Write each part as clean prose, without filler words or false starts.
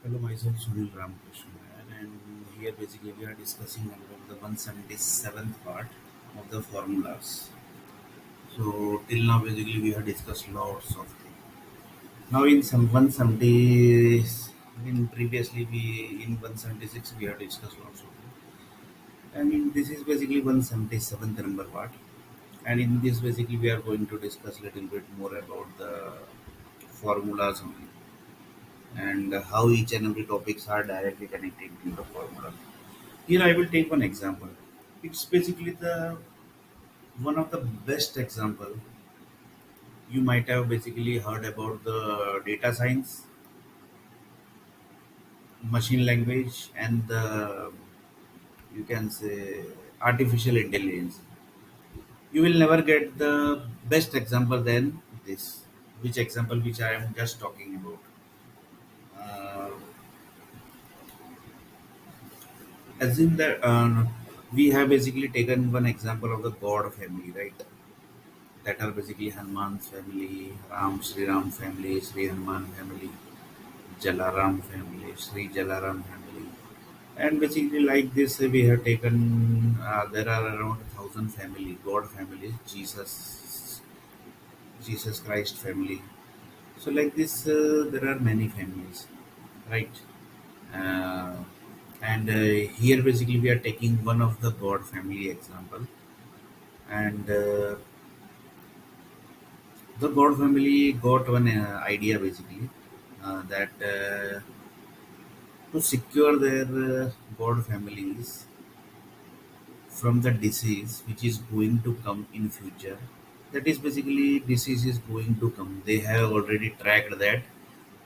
Hello, myself Sunil Ramakrishnan, and here basically we are discussing about the 177th part of the formulas. So till now basically we have discussed lots of things. Now in some 170, in previously we in 176 we have discussed lots of things. I mean this is basically 177th number part, and in this basically we are going to discuss little bit more about the formulas only and how each and every topics are directly connected to the formula. Here I will take one example. It's basically the one of the best example. You might have basically heard about the data science, machine language, and the you can say artificial intelligence. You will never get the best example than this. Which example? Which I am just talking about. Uh, Assume that we have basically taken one example of the God family, right? That are basically Hanuman's family, Sri Ram family, Sri Hanuman family, Jalaram family, Sri Jalaram family. And basically like this we have taken there are around 1,000 family, God families, Jesus Christ family. So like this there are many families, right? Uh, and here basically we are taking one of the God family example, and the God family got one idea basically that to secure their God families from the disease which is going to come in future. That is basically disease is going to come. They have already tracked that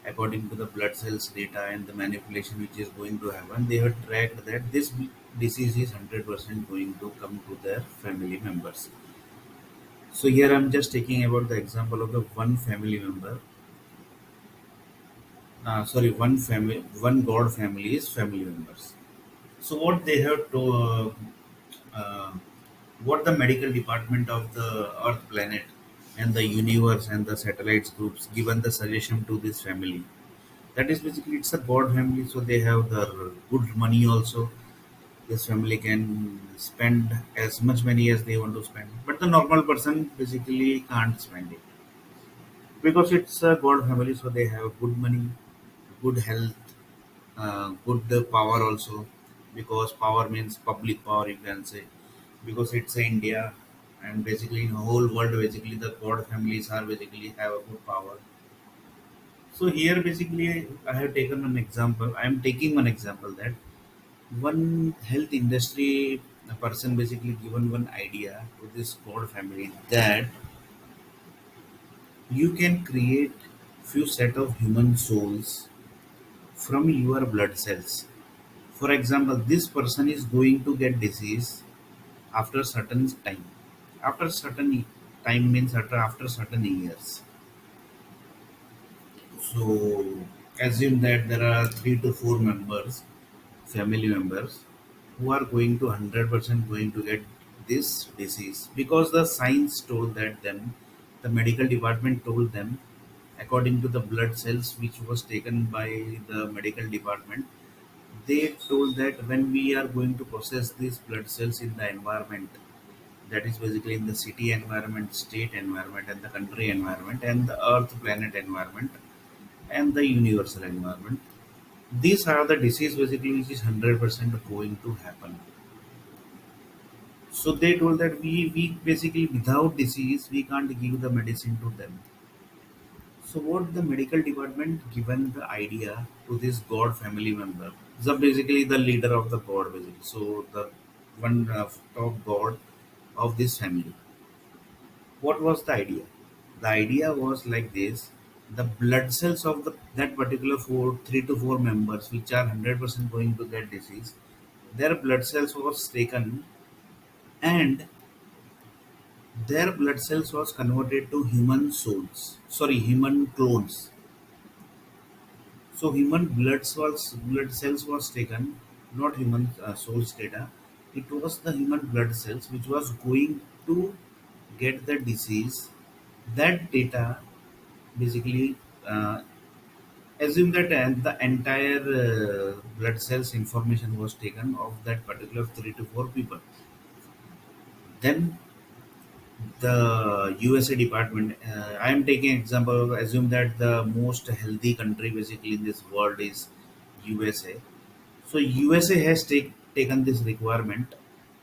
according to the blood cells data and the manipulation which is going to happen. They have tracked that this disease is 100% going to come to their family members. So here I'm just taking about the example of the one family member. Sorry, one God family is family members. So what they have to, uh, what the medical department of the Earth planet and the universe and the satellites groups given the suggestion to this family. That is basically it's a God family, so they have the good money also. This family can spend as much money as they want to spend, but the normal person basically can't spend it because it's a God family, so they have good money, good health, good power also, because power means public power, you can say, because it's India, and basically in the whole world basically the God families are basically have a good power. So here basically I have taken an example. I am taking one example that one health industry a person basically given one idea to this God family that you can create few set of human souls from your blood cells. For example, this person is going to get disease after certain time. After certain time means after certain years. So assume that there are 3 to 4 members, family members, who are going to 100% going to get this disease because the science told that them, the medical department told them, according to the blood cells which was taken by the medical department. They told that when we are going to process these blood cells in the environment, that is basically in the city environment, state environment, and the country environment, and the earth planet environment, and the universal environment. These are the disease basically which is 100% going to happen. So they told that we basically without disease we can't give the medicine to them. So what the medical department given the idea to this God family member, so basically the leader of the God basically. So the one top God of this family. What was the idea? The idea was like this: the blood cells of that particular 3 to 4 members, which are 100% going to get disease, their blood cells was taken and their blood cells was converted to human souls. Sorry, human clones. So human blood cells was taken, not human souls data. It was the human blood cells which was going to get the disease. That data basically uh, Assume that the entire blood cells information was taken of that particular 3 to 4 people. Then the USA department, I am taking example, assume that the most healthy country basically in this world is USA. So USA has taken this requirement,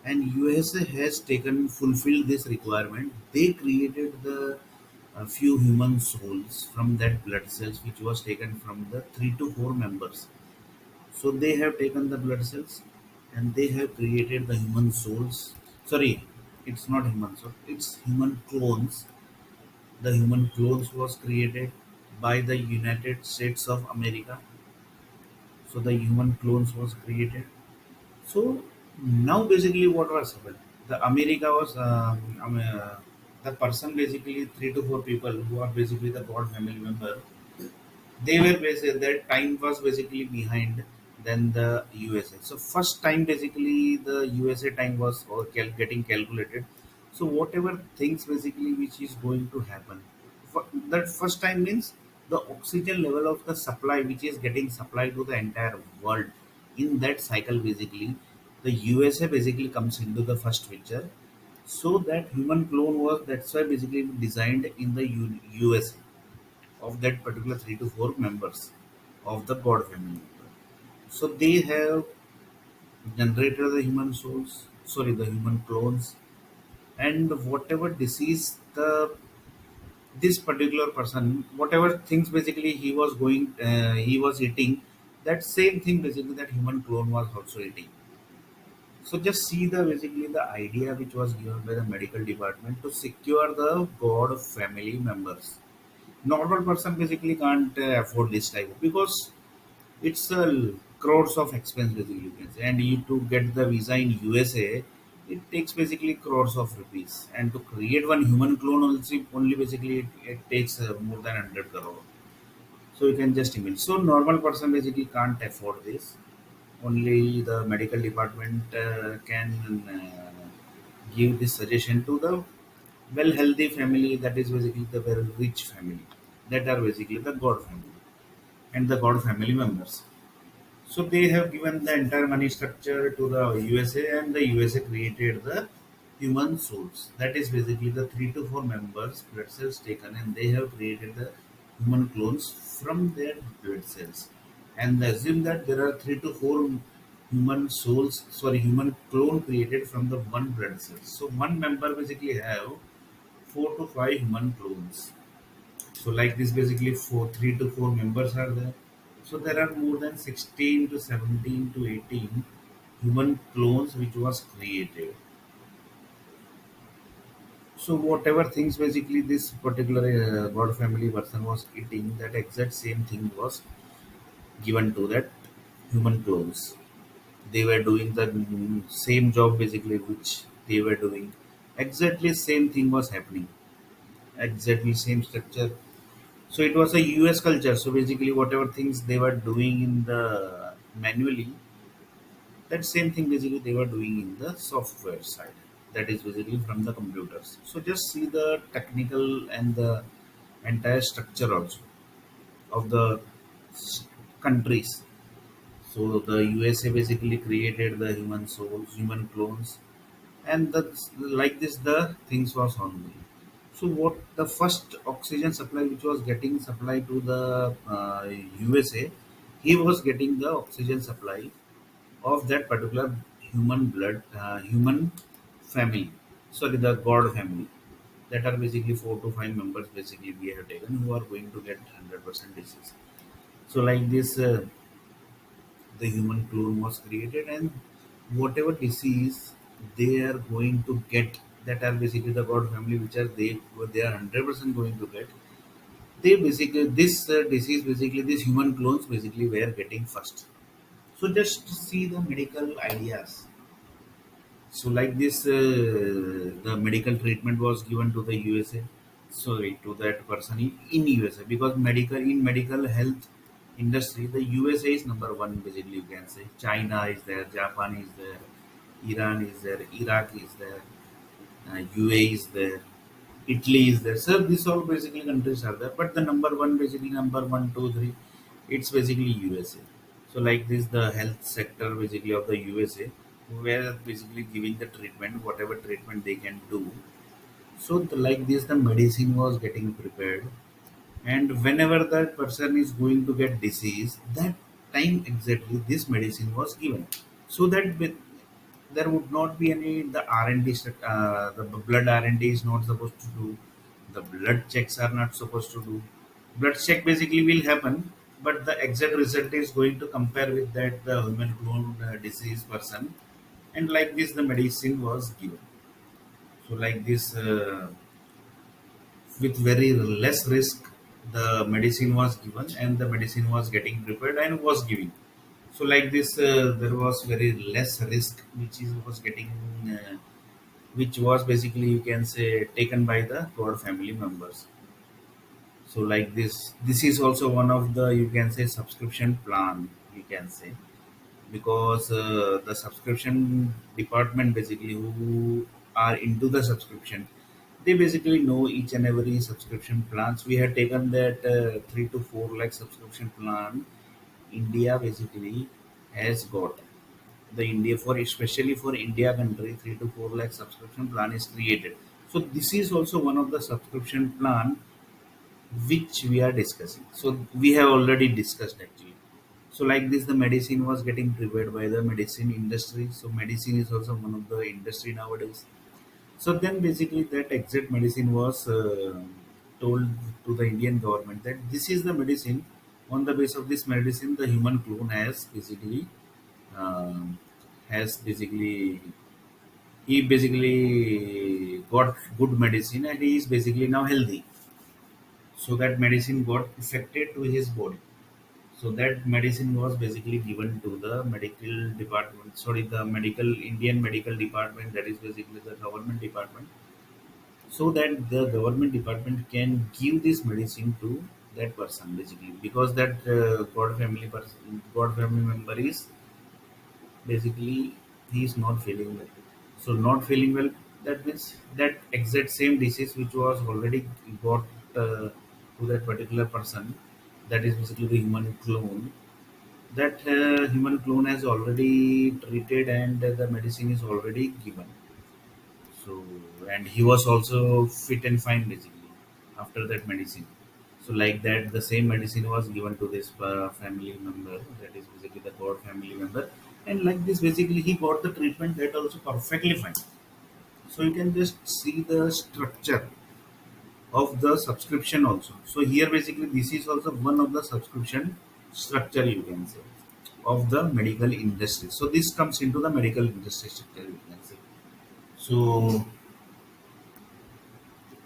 and USA has taken fulfilled this requirement. They created the few human souls from that blood cells which was taken from the 3 to 4 members. So they have taken the blood cells and they have created the human souls. Sorry, it's not human soul, it's human clones. The human clones was created by the United States of America. So the human clones was created. So now basically what was happened? The America was the person basically 3 to 4 people who are basically the God family member. They were basically their time was basically behind than the USA. So first time basically the USA time was all getting calculated. So whatever things basically which is going to happen, that first time means the oxygen level of the supply which is getting supplied to the entire world in that cycle basically the USA basically comes into the first picture. So that human clone was that's why basically designed in the USA of that particular 3 to 4 members of the God family. So they have generated the human souls, sorry, the human clones, and whatever disease the this particular person, whatever things basically he was eating, that same thing basically that human clone was also eating. So just see the basically the idea which was given by the medical department to secure the God family members. Normal person basically can't afford this type because it's crores of expense basically you can say, and you to get the visa in USA, it takes basically crores of rupees, and to create one human clone also only basically it takes more than 100 crore. So you can just imagine. So normal person basically can't afford this. Only the medical department can give this suggestion to the well healthy family, that is basically the very rich family, that are basically the God family and the God family members. So they have given the entire money structure to the USA, and the USA created the human souls. That is basically the 3 to 4 members blood cells taken, and they have created the human clones from their blood cells. And assume that there are 3 to 4 human souls, sorry, human clone created from the one blood cell. So one member basically have 4 to 5 human clones. So like this basically 3 to 4 members are there. So there are more than 16 to 17 to 18 human clones which was created. So whatever things basically this particular God family person was eating, that exact same thing was given to that human clones. They were doing the same job basically which they were doing. Exactly same thing was happening. Exactly same structure. So it was a US culture. So basically, whatever things they were doing in the manually, that same thing basically they were doing in the software side. That is basically from the computers. So just see the technical and the entire structure also of the s- countries. So the USA basically created the human souls, human clones, and that's like this the things was ongoing. So what the first oxygen supply which was getting supplied to the USA, he was getting the oxygen supply of that particular human blood, human family, sorry, the God family, that are basically 4 to 5 members basically we have taken who are going to get 100% disease. So like this the human clone was created, and whatever disease they are going to get, that are basically the God family which are they are 100% going to get, they basically this disease basically these human clones basically were getting first. So just see the medical ideas. So like this the medical treatment was given to the USA, sorry, to that person in USA, because medical health industry the USA is number one basically you can say. China is there, Japan is there, Iran is there, Iraq is there, UAE is there, Italy is there. So these all basically countries are there, but the number one basically number one, two, three. It's basically USA. So like this, the health sector basically of the USA, where basically giving the treatment, whatever treatment they can do. So like this, the medicine was getting prepared, and whenever that person is going to get disease, that time exactly this medicine was given, so that there would not be any the R&D. The blood R&D is not supposed to do. The blood checks are not supposed to do. Blood check basically will happen, but the exact result is going to compare with that the human clone disease person, and like this the medicine was given. So like this, with very less risk, the medicine was given, and the medicine was getting prepared and was giving. So like this, there was very less risk, which is was getting, which was basically you can say taken by the God family members. So like this is also one of the you can say subscription plan you can say, because the subscription department basically who are into the subscription, they basically know each and every subscription plans. We had taken that 3 to 4 lakh subscription plan India basically has got. The India for especially for India country, 3 to 4 lakh subscription plan is created. So this is also one of the subscription plan which we are discussing. So we have already discussed actually. So like this, the medicine was getting prepared by the medicine industry. So medicine is also one of the industry nowadays. So then basically that exact medicine was told to the Indian government that this is the medicine. On the base of this medicine, the human clone um, has basically he basically got good medicine, and he is basically now healthy. So that medicine got affected to his body. So that medicine was basically given to the medical department. Sorry, the medical Indian medical department. That is basically the government department, so that the government department can give this medicine to that person basically, because that God family member is basically he is not feeling well. So not feeling well, that means that exact same disease which was already got to that particular person, that is basically the human clone. That human clone has already treated, and the medicine is already given. So, and he was also fit and fine basically after that medicine. So like that, the same medicine was given to this family member, that is basically the God family member, and like this, basically he got the treatment that also perfectly fine. So you can just see the structure of the subscription also. So here basically this is also one of the subscription structure you can say of the medical industry. So this comes into the medical industry structure you can say. So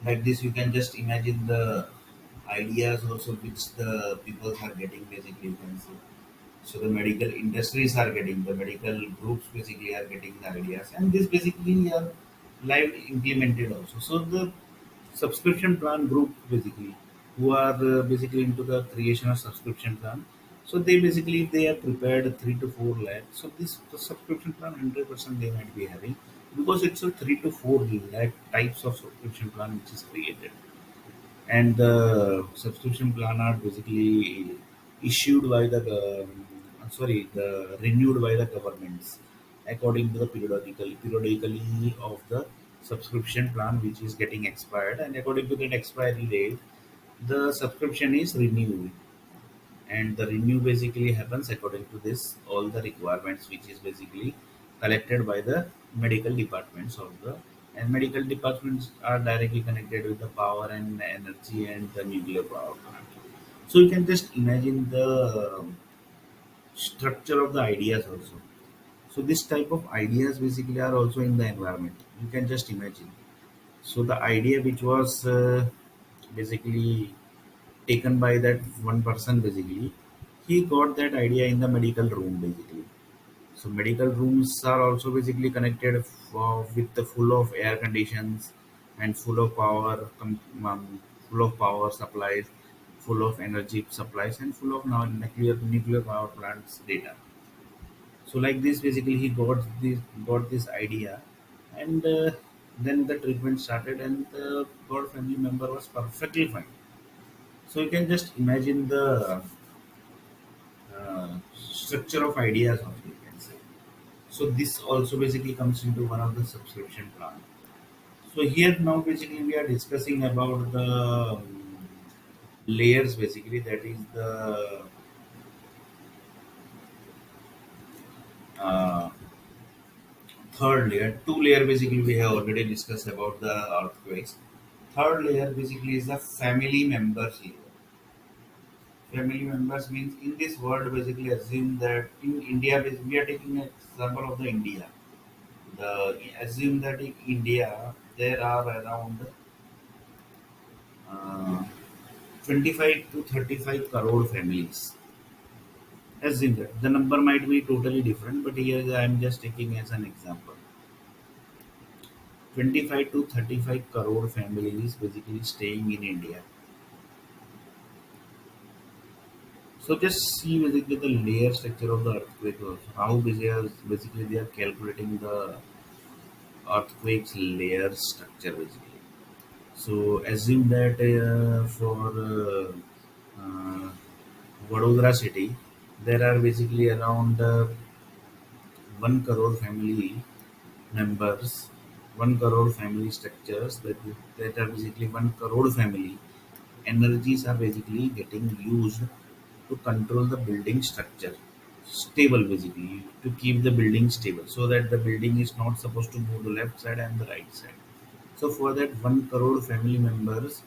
like this you can just imagine the ideas also which the people are getting basically you can say. So the medical industries are getting, the medical groups basically are getting the ideas, and this basically are live implemented also. So the subscription plan group basically who are basically into the creation of subscription plan. So they basically they are prepared 3 to 4 lakh. So this the subscription plan 100% they might be having, because it's a 3 to 4 lakh types of subscription plan which is created, and the subscription plan are basically issued by the renewed by the governments according to the periodically of the subscription plan which is getting expired, and according to that expiry date the subscription is renewed, and the renew basically happens according to this all the requirements which is basically collected by the medical departments of the, and medical departments are directly connected with the power and energy and the nuclear power plant. So you can just imagine the structure of the ideas also. So this type of ideas basically are also in the environment, you can just imagine. So the idea which was basically taken by that one person basically, he got that idea in the medical room basically. So medical rooms are also basically connected with the full of air conditions and full of full of power supplies, full of energy supplies, and full of now nuclear power plants data. So like this basically he got this idea, and then the treatment started, and the god family member was perfectly fine. So you can just imagine the structure of ideas also you can say. So this also basically comes into one of the subscription plan. So here now basically we are discussing about the layers basically, that is the uh, third layer. Two layer basically we have already discussed about the earthquakes. Third layer basically is the family members layer. Family members means in this world basically assume that in India we are taking an example of the India. The assume that in India there are around uh, 25 to 35 crore families. Assume that the number might be totally different, but here I am just taking as an example. 25 to 35 crore families basically staying in India. So just see basically the layer structure of the earthquake also. How basically they are calculating the earthquake's layer structure basically. So assume that for uh, Vadodara city, there are basically around 1 crore family members, 1 crore family structures, that are basically 1 crore family energies are basically getting used to control the building structure stable basically, to keep the building stable so that the building is not supposed to move to left side and the right side. So for that 1 crore family members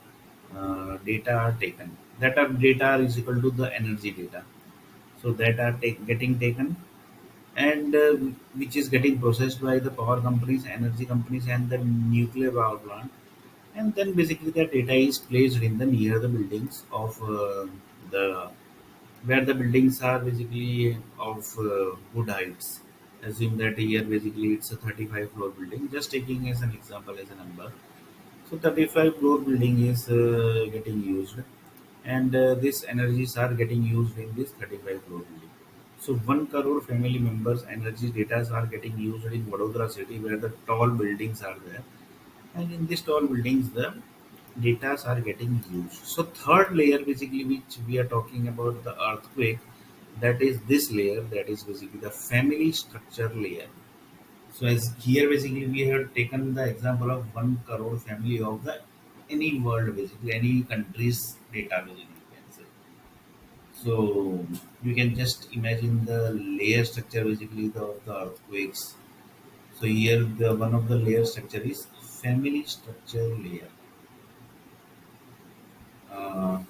data are taken, that are data is equal to the energy data, so that are getting taken, and which is getting processed by the power companies, energy companies, and the nuclear power plant, and then basically the data is placed in the near the buildings of the where the buildings are basically of good heights. Assume that here basically it's a 35 floor building. Just taking as an example as a number. So 35 floor building is getting used, and these energies are getting used in this 35 floor building. So 1 crore family members energy data are getting used in Vadodara city where the tall buildings are there, and in these tall buildings the data are getting used. So third layer basically which we are talking about the earthquake, that is this layer, that is basically the family structure layer. So as here basically we have taken the example of 1 crore family of the any world basically, any country's data basically you can say. So you can just imagine the layer structure basically of the earthquakes. So here the one of the layer structure is family structure layer. Uh,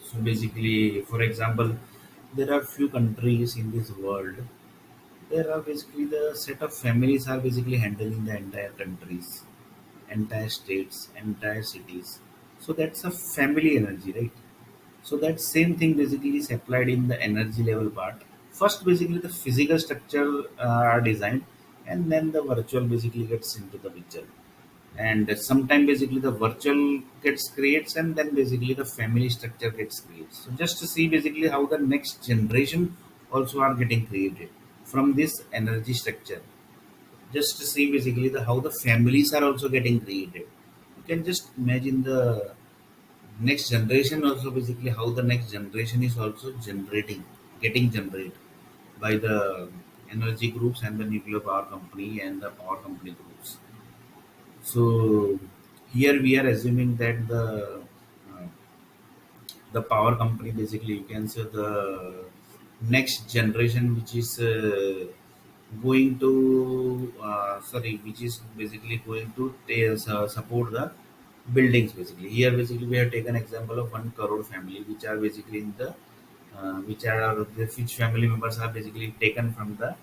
so basically, for example, there are few countries in this world. There are basically the set of families are basically handling the entire countries, entire states, entire cities. So that's a family energy, right? So that same thing basically is applied in the energy level part. First, basically the physical structure are designed, and then the virtual basically gets into the picture. And sometime basically the virtual gets creates, and then basically the family structure gets created. So just to see basically how the next generation also are getting created from this energy structure. Just to see basically the how the families are also getting created. You can just imagine the next generation also basically how the next generation is also generating, getting generated by the energy groups and the nuclear power company and the power company groups. So here we are assuming that the power company basically you can say the next generation which is going to sorry, which is basically going to support the buildings basically. Here basically we have taken example of 1 crore family which are basically in the which family members are basically taken from the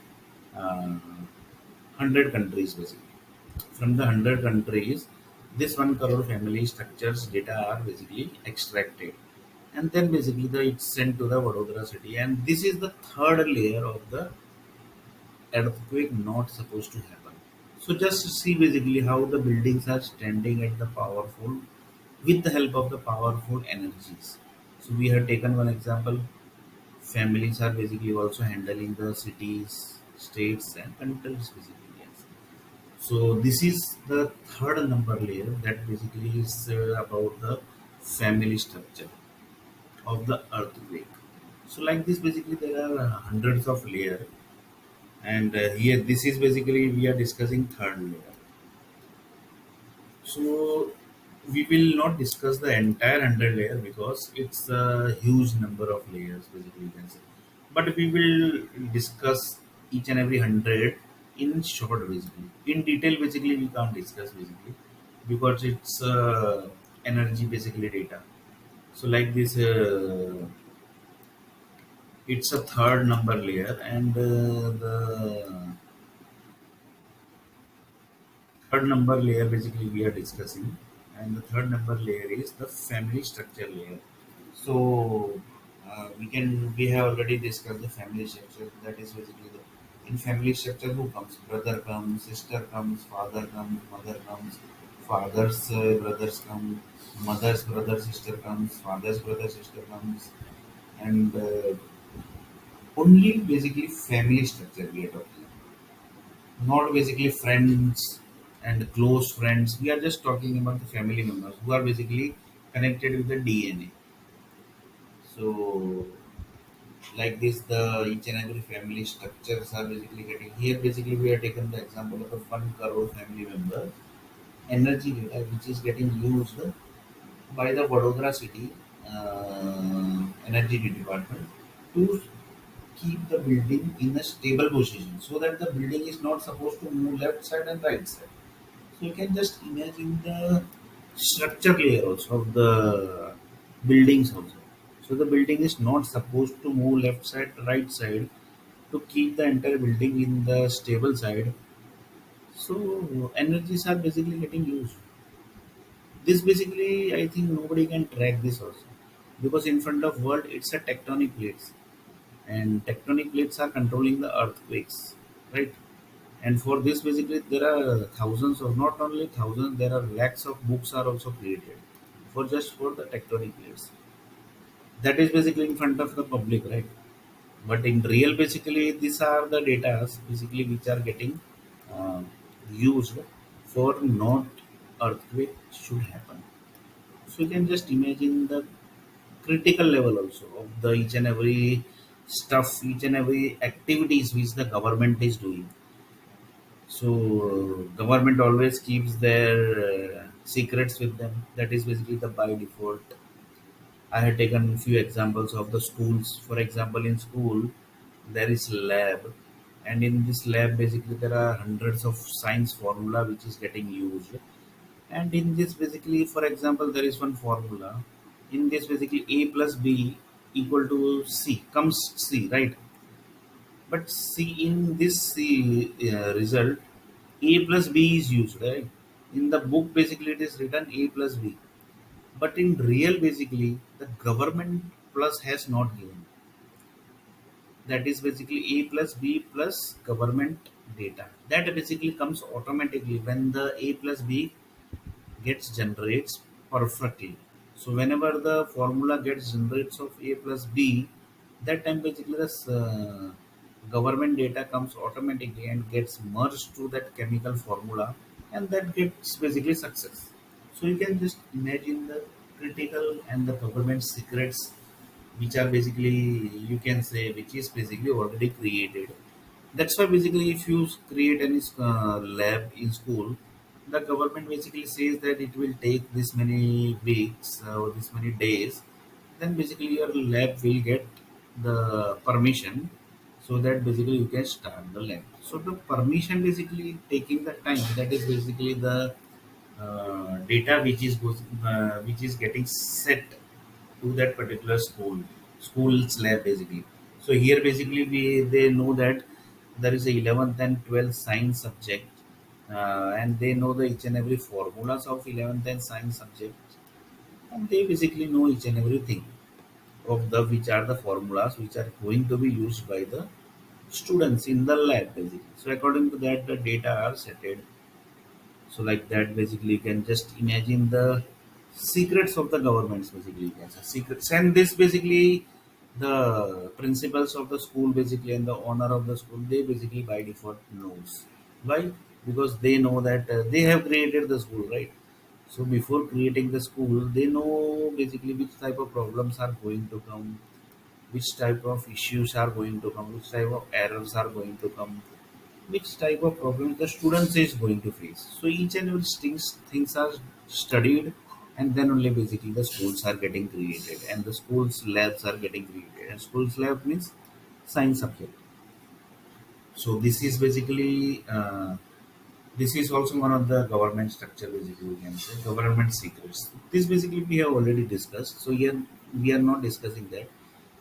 100 countries basically. From the 100 countries, this 1 crore family structures data are basically extracted. And then basically it's sent to the Vadodara city. And this is the third layer of the earthquake not supposed to happen. So just see basically how the buildings are standing at the powerful with the help of the powerful energies. So we have taken one example. Families are basically also handling the cities, states and countries basically. Yes. So this is the third number layer that basically is about the family structure of the earthquake. So like this, basically there are hundreds of layer, and here this is basically we are discussing third layer. So we will not discuss the entire 100 layer because it's a huge number of layers, basically you can say. But we will discuss each and every 100 in short, basically. In detail, basically we can't discuss basically because it's energy basically data. So like this, it's a third number layer, and the third number layer basically we are discussing, and the third number layer is the family structure layer. So we have already discussed the family structure. That is basically the in family structure who comes, brother comes, sister comes, father comes, mother comes, father's brothers come, mother's brother sister comes, father's brother sister comes, and only basically family structure we are talking, not basically friends and close friends. We are just talking about the family members who are basically connected with the DNA. So, like this, the each and every family structures are basically getting here. Basically, we are taken the example of a 1 crore family member energy data, which is getting used by the Vadodara city energy department to keep the building in a stable position, so that the building is not supposed to move left side and right side. So you can just imagine the structure layer also of the buildings also. So the building is not supposed to move left side, right side to keep the entire building in the stable side. So energies are basically getting used. This basically, I think nobody can track this also, because in front of world it's a tectonic plates, and tectonic plates are controlling the earthquakes, right? And for this, basically, there are thousands, or not only thousands, there are lakhs of books are also created for just for the tectonic plates. That is basically in front of the public, right? But in real, basically, these are the data basically which are getting uh, used for not earthquake should happen. So you can just imagine the critical level also of the each and every stuff, each and every activities which the government is doing. So government always keeps their secrets with them. That is basically the by default. I had taken few examples of the schools. For example, in school there is lab, and in this lab basically there are hundreds of science formula which is getting used. And in this basically, for example, there is one formula. In this basically a plus b equal to c comes c, right? But see, in this result, a plus b is used, right? In the book, basically, it is written a plus b. But in real, basically, the government plus has not given. That is basically a plus b plus government data. That basically comes automatically when the a plus b gets generates perfectly. So whenever the formula gets generates of a plus b, that time basically the government data comes automatically and gets merged to that chemical formula, and that gets basically success. So you can just imagine the critical and the government secrets which are basically, you can say, which is basically already created. That's why basically if you create any lab in school, the government basically says that it will take this many weeks or this many days. Then basically your lab will get the permission, so that basically you can start the lab. So the permission basically taking the time. That is basically the data which is getting set to that particular school's lab basically. So here basically we they know that there is a 11th and 12th science subject, and they know the each and every formulas of 11th and science subject, and they basically know each and everything of the which are the formulas which are going to be used by the students in the lab basically. So according to that the data are setted. So like that, basically, you can just imagine the secrets of the governments. Basically, you can say secrets, and this basically the principals of the school, basically, and the owner of the school, they basically by default knows. Why? Because they know that they have created the school, right? So before creating the school, they know basically which type of problems are going to come, which type of issues are going to come, which type of errors are going to come, which type of problems the students is going to face. So each and every things are studied, and then only basically the schools are getting created, and the schools labs are getting created. And schools lab means science subject. So this is basically this is also one of the government structure, basically we can say government secrets. This basically we have already discussed. So here we are not discussing that.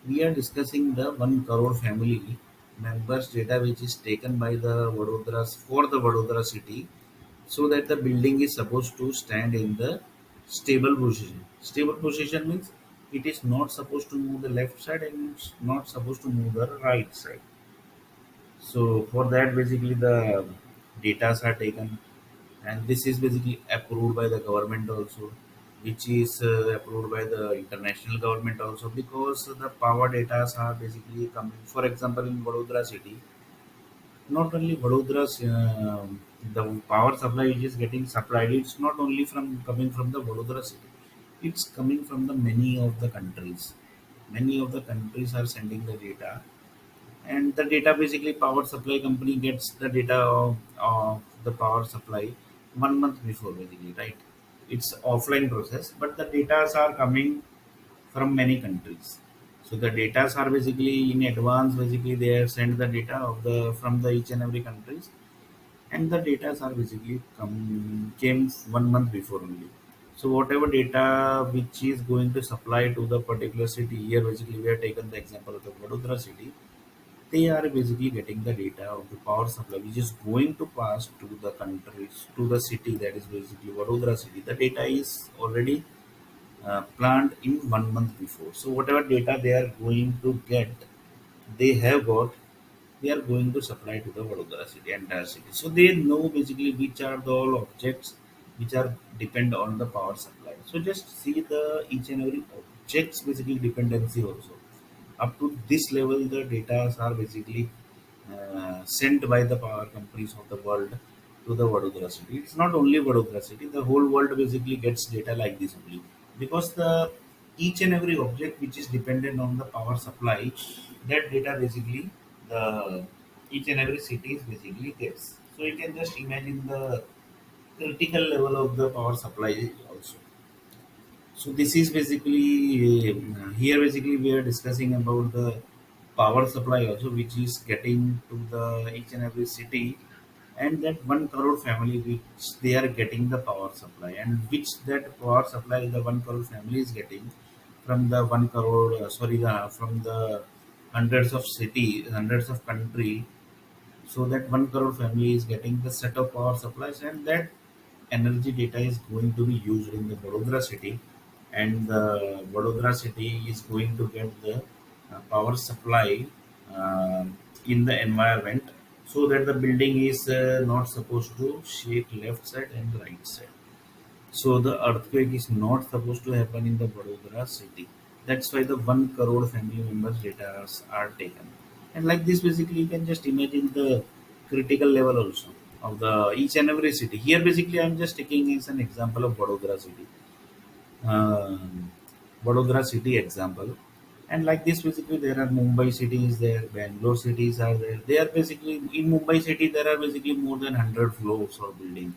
We are discussing the 1 crore family members data which is taken by the Vadodara for the Vadodara city, so that the building is supposed to stand in the stable position. Stable position means it is not supposed to move the left side and it's not supposed to move the right side. So for that, basically the datas are taken, and this is basically approved by the government also, which is approved by the international government also, because the power datas are basically coming. For example, in Vadodara city, not only Vadodara's the power supply which is getting supplied, it's not only from coming from the Vadodara city, it's coming from the many of the countries. Many of the countries are sending the data, and the data basically power supply company gets the data of the power supply 1 month before, basically, right? It's offline process, but the data are coming from many countries. So the data are basically in advance, basically they have sent the data of the from the each and every countries, and the data are basically came 1 month before only. So whatever data which is going to supply to the particular city, here basically we have taken the example of the Vadodara city, they are basically getting the data of the power supply which is going to pass to the countries, to the city, that is basically Vadodara city. The data is already planned in 1 month before. So whatever data they are going to get, they have got, they are going to supply to the Vadodara city, entire city. So they know basically which are the all objects which are depend on the power supply. So just see the each and every objects basically dependency also. Up to this level, the data are basically sent by the power companies of the world to the Vadodara city. It's not only Vadodara city; the whole world basically gets data like this only, because the each and every object which is dependent on the power supply, that data basically the each and every city is basically gets. So you can just imagine the critical level of the power supply also. So this is basically here basically we are discussing about the power supply also, which is getting to the each and every city, and that 1 crore family which they are getting the power supply, and which that power supply the 1 crore family is getting from the 1 crore sorry the from the hundreds of city, hundreds of country. So that 1 crore family is getting the set of power supplies, and that energy data is going to be used in the Vadodara city, and the Vadodara city is going to get the power supply uh, in the environment, so that the building is not supposed to shake left side and right side. So the earthquake is not supposed to happen in the Vadodara city. That's why the 1 crore family members data are taken. And like this, basically, you can just imagine the critical level also of the each and every city. Here, basically, I'm just taking as an example of Vadodara city. Vadodara city example. And like this, basically, there are Mumbai cities there, Bangalore cities are there. They are basically in Mumbai city. There are basically more than 100 floors of building,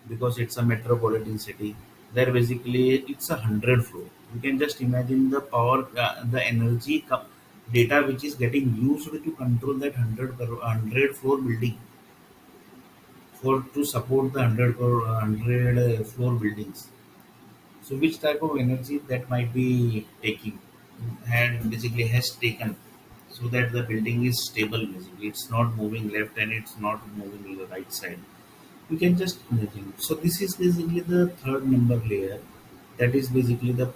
because it's a metropolitan city. There basically it's 100 floor. You can just imagine the power, the energy data which is getting used to control that 100 floor building, for to support the 100 floor buildings. So which type of energy that might be taking, and basically has taken, so that the building is stable, basically it's not moving left and it's not moving to the right side. You can just imagine. So this is basically the third number layer, that is basically the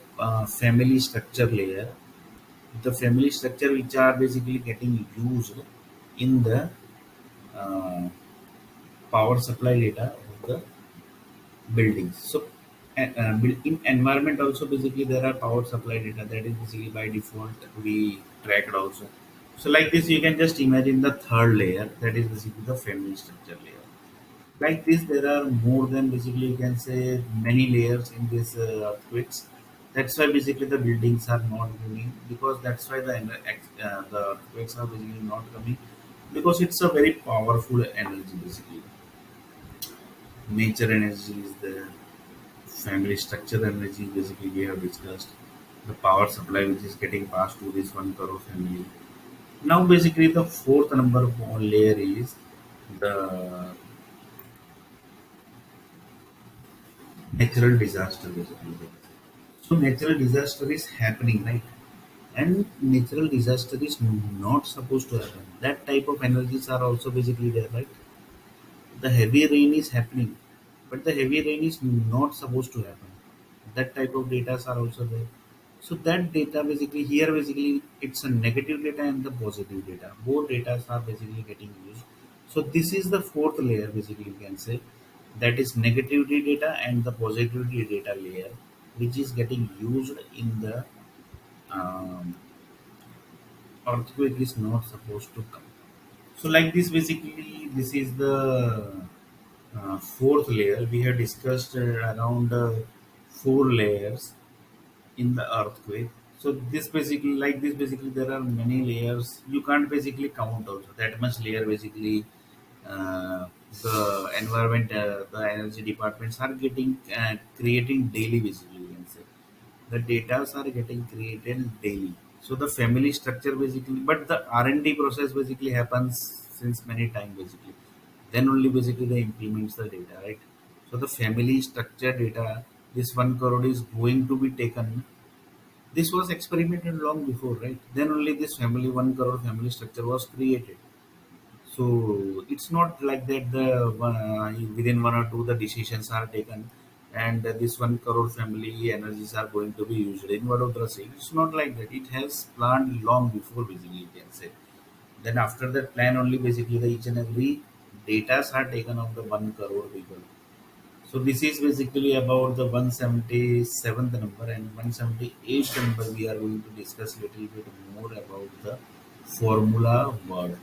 family structure layer. The family structure which are basically getting used in the uh, power supply data of the buildings. So in environment also, basically there are power supply data that is basically by default we tracked also. So like this, you can just imagine the third layer, that is basically the family structure layer. Like this, there are more than basically you can say many layers in this earthquakes. That's why basically the buildings are not moving, because that's why the earthquakes are basically not coming, because it's a very powerful energy basically. Nature energy is there, family structure energy basically we have discussed, the power supply which is getting passed to this one crore family. Now basically the fourth number layer is the natural disaster basically. So natural disaster is happening, right? And natural disaster is not supposed to happen. That type of energies are also basically there, right? The heavy rain is happening, but the heavy rain is not supposed to happen. That type of data are also there. So that data basically here basically it's a negative data and the positive data. Both data are basically getting used. So this is the fourth layer basically you can say, that is negativity data and the positivity data layer, which is getting used in the um, earthquake is not supposed to come. So like this basically this is the fourth layer. We have discussed around four layers in the earthquake. So this basically like this basically there are many layers. You can't basically count also that much layer basically. Uh, the environment, the energy departments are getting creating daily basically. You can say the datas are getting created daily. So the family structure basically, but the R&D process basically happens since many time basically. Then only basically they implements the data, right? So the family structure data, this one crore is going to be taken. This was experimented long before, right? Then only this family one crore family structure was created. So it's not like that the within one or two the decisions are taken, and this one crore family energies are going to be used in Vadodara state. It's not like that. It has planned long before basically you can say. Then after that plan only basically the each and every datas are taken of the one crore people. So this is basically about the 177th number, and 178th number we are going to discuss little bit more about the formula word.